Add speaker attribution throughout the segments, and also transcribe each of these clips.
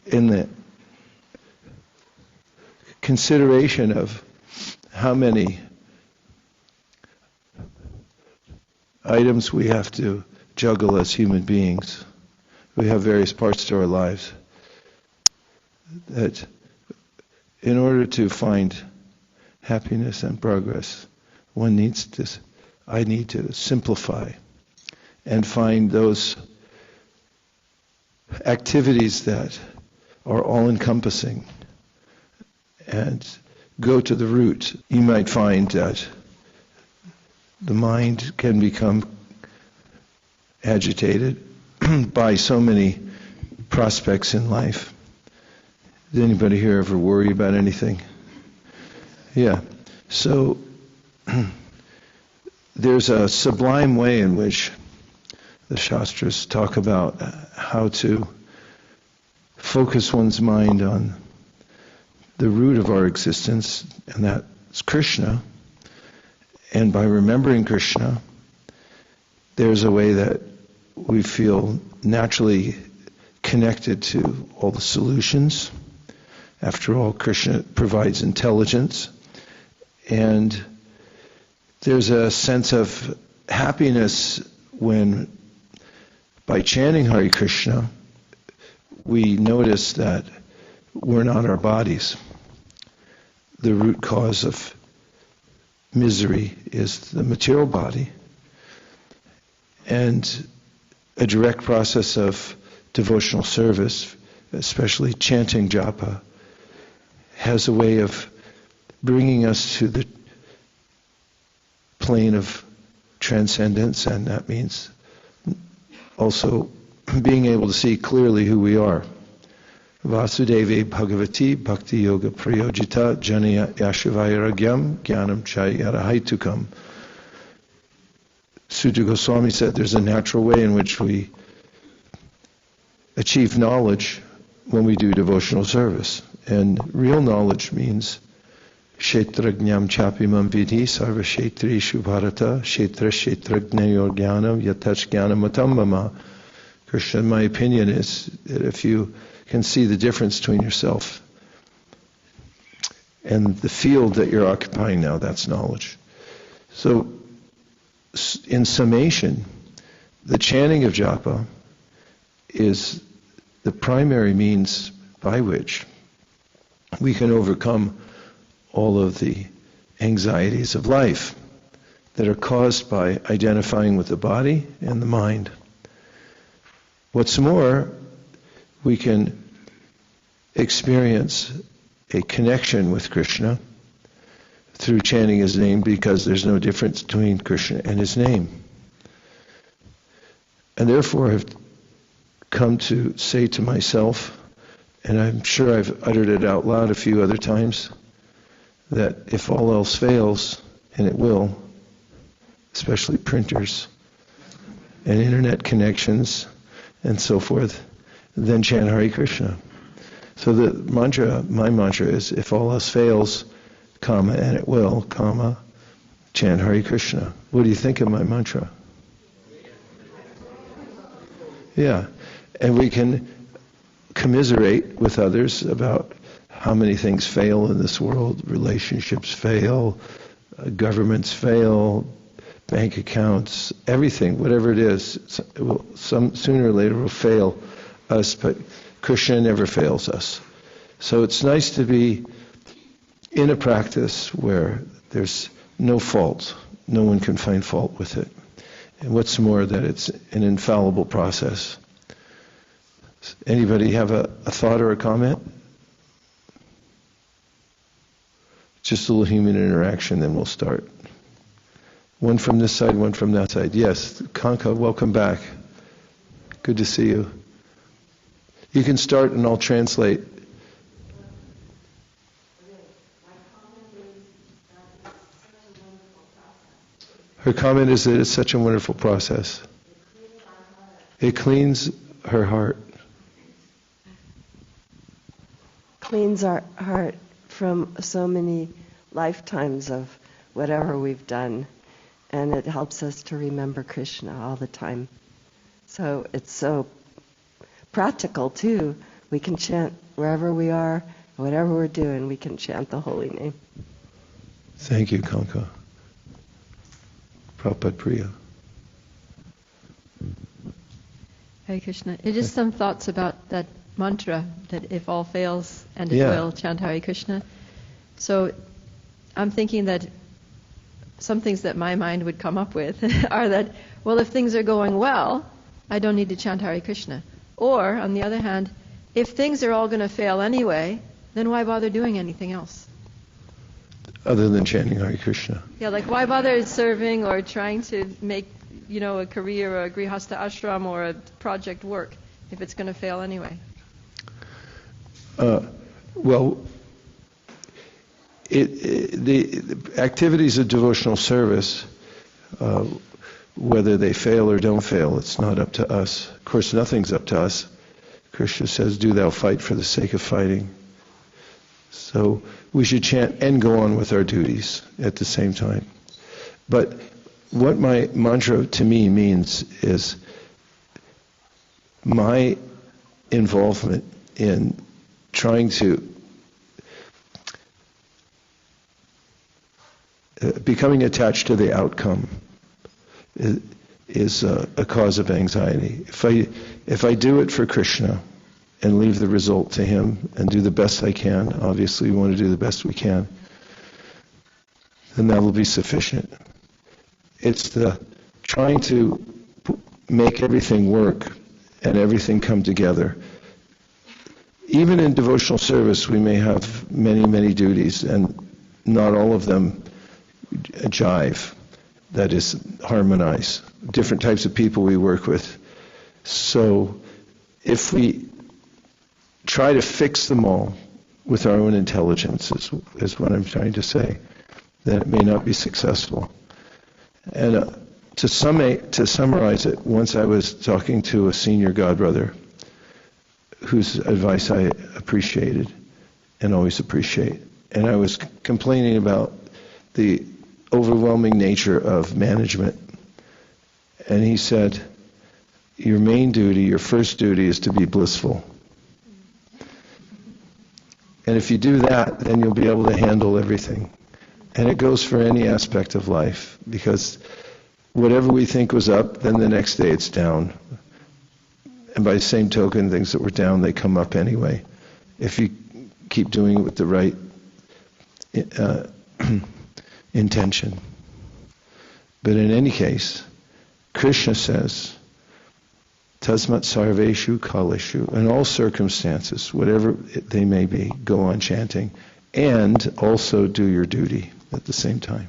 Speaker 1: in the consideration of how many items we have to juggle as human beings. We have various parts to our lives. That in order to find happiness and progress, I need to simplify and find those activities that are all-encompassing and go to the root. You might find that the mind can become agitated by so many prospects in life. Did anybody here ever worry about anything? Yeah. So there's a sublime way in which the Shastras talk about how to focus one's mind on the root of our existence, and that's Krishna. And by remembering Krishna, there's a way that we feel naturally connected to all the solutions. After all, Krishna provides intelligence. And there's a sense of happiness when, by chanting Hare Kṛṣṇa, we notice that we're not our bodies. The root cause of misery is the material body. And a direct process of devotional service, especially chanting Japa, has a way of bringing us to the plane of transcendence, and that means also being able to see clearly who we are. Vāsudeve bhagavati bhakti-yogaḥ prayojitaḥ janayaty vairāgyaṁ jñānaṁ ahaitukam. Sūta Gosvāmī said there's a natural way in which we achieve knowledge when we do devotional service. And real knowledge means kṣetra-jñaṁ cāpi viddhi sarva-kṣetreṣu bhārata kṣetra-kṣetra jñayor jñānaṁ mataṁ. Krishna, my opinion is that if you can see the difference between yourself and the field that you're occupying now, that's knowledge. So, in summation, the chanting of Japa is the primary means by which we can overcome all of the anxieties of life that are caused by identifying with the body and the mind. What's more, we can experience a connection with Krishna through chanting His name, because there's no difference between Krishna and His name. And therefore I've come to say to myself, and I'm sure I've uttered it out loud a few other times, that if all else fails, and it will, especially printers and internet connections and so forth, then chant Hare Kṛṣṇa. So the mantra, my mantra is, if all else fails, comma, and it will, comma, chant Hare Kṛṣṇa. What do you think of my mantra? Yeah. And we can commiserate with others about how many things fail in this world. Relationships fail, governments fail, bank accounts, everything, whatever it is, sooner or later will fail us, but Krishna never fails us. So it's nice to be in a practice where there's no fault. No one can find fault with it. And what's more, that it's an infallible process. Anybody have a thought or a comment? Just a little human interaction, then we'll start. One from this side, one from that side. Yes, Kanka, welcome back. Good to see you. You can start and I'll translate. Her comment is that it's such a wonderful process. It cleans her heart.
Speaker 2: Cleans our heart from so many lifetimes of whatever we've done. And it helps us to remember Krishna all the time. So it's so practical too, We can chant wherever we are, whatever we're doing, we can chant the holy name.
Speaker 1: Thank you, Kanka. Prabhupada Priya.
Speaker 3: Hare Krishna. Just some thoughts about that mantra, that if all fails and it
Speaker 1: Yeah.
Speaker 3: will, chant Hare Krishna. So I'm thinking that some things that my mind would come up with are that, well, if things are going well, I don't need to chant Hare Krishna. Or, on the other hand, if things are all going to fail anyway, then why bother doing anything else?
Speaker 1: Other than chanting Hare Krishna.
Speaker 3: Yeah, like why bother serving or trying to make, a career or a grihasta ashram or a project work if it's going to fail anyway?
Speaker 1: Well, the activities of devotional service, whether they fail or don't fail, it's not up to us. Of course, nothing's up to us. Krishna says, "Do thou fight for the sake of fighting." So we should chant and go on with our duties at the same time. But what my mantra to me means is my involvement in trying to becoming attached to the outcome is a cause of anxiety. If I do it for Krishna and leave the result to him and do the best I can, obviously we want to do the best we can, then that will be sufficient. It's the trying to make everything work and everything come together. Even in devotional service, we may have many, many duties, and not all of them jive, that is, harmonize. Different types of people we work with. So if we try to fix them all with our own intelligence, is what I'm trying to say, then it may not be successful. And to summarize it, once I was talking to a senior godbrother whose advice I appreciated and always appreciate, and I was complaining about the overwhelming nature of management. And he said, your main duty, your first duty is to be blissful. And if you do that, then you'll be able to handle everything. And it goes for any aspect of life, because whatever we think was up, then the next day it's down. And by the same token, things that were down, they come up anyway. If you keep doing it with the right intention. But in any case, Krishna says, Tasmat sarveshu kaleshu, in all circumstances, whatever they may be, go on chanting, and also do your duty at the same time.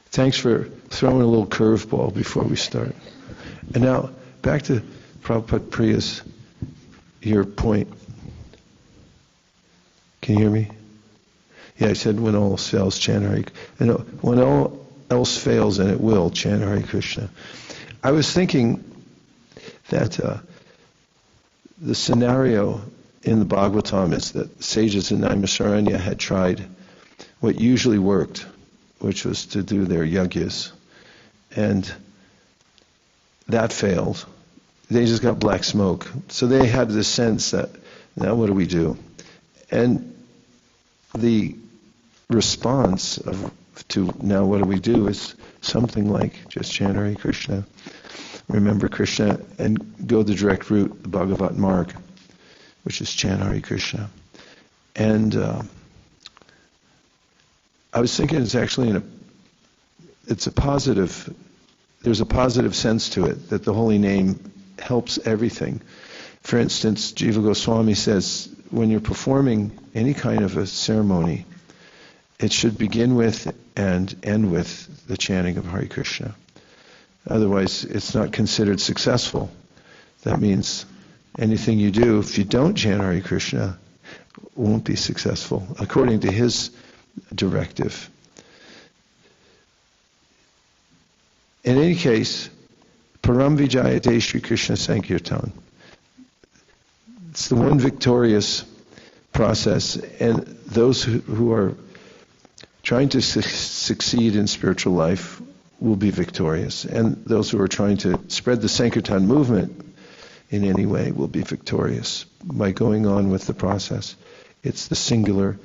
Speaker 1: Thanks for throwing a little curveball before we start. And now, back to Prabhupada Priya's, your point. Can you hear me? Yeah, I said when all else fails, chant Hare Krishna. When all else fails, and it will, chant Hare Krishna. I was thinking that the scenario in the Bhagavatam is that sages in Naimisaranya had tried what usually worked, which was to do their yagyas. And that failed. They just got black smoke. So they had this sense that, now what do we do? And the response to now what do we do is something like just chant Hare Krishna, remember Krishna, and go the direct route, the Bhagavat Marg, which is chant Hare Krishna. And I was thinking it's actually there's a positive sense to it, that the holy name helps everything. For instance, Jiva Gosvāmī says, when you're performing any kind of a ceremony, it should begin with and end with the chanting of Hare Krishna. Otherwise, it's not considered successful. That means anything you do, if you don't chant Hare Krishna, won't be successful, according to his directive. In any case, Param Vijayate Shri Krishna Sankirtan. It's the one victorious process, and those who are trying to succeed in spiritual life will be victorious. And those who are trying to spread the Sankirtan movement in any way will be victorious by going on with the process. It's the singular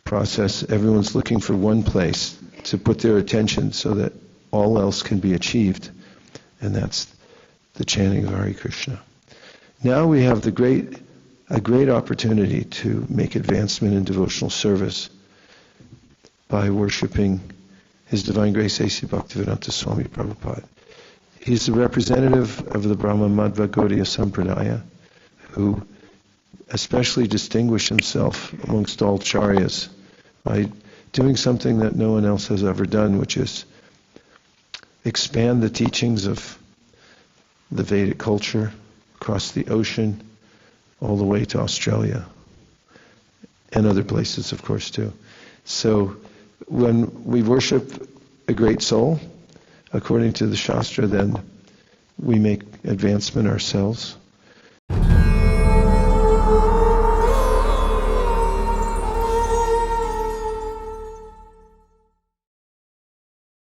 Speaker 1: process. Everyone's looking for one place to put their attention so that all else can be achieved, and that's the chanting of Hare Krishna. Now we have a great opportunity to make advancement in devotional service by worshiping His Divine Grace A.C. Bhaktivedanta Swami Prabhupada. He's the representative of the Brahma Madhva Gaudiya Sampradaya, who especially distinguished himself amongst all charyas by doing something that no one else has ever done, which is expand the teachings of the Vedic culture across the ocean all the way to Australia and other places, of course, too. So when we worship a great soul, according to the Shastra, then we make advancement ourselves.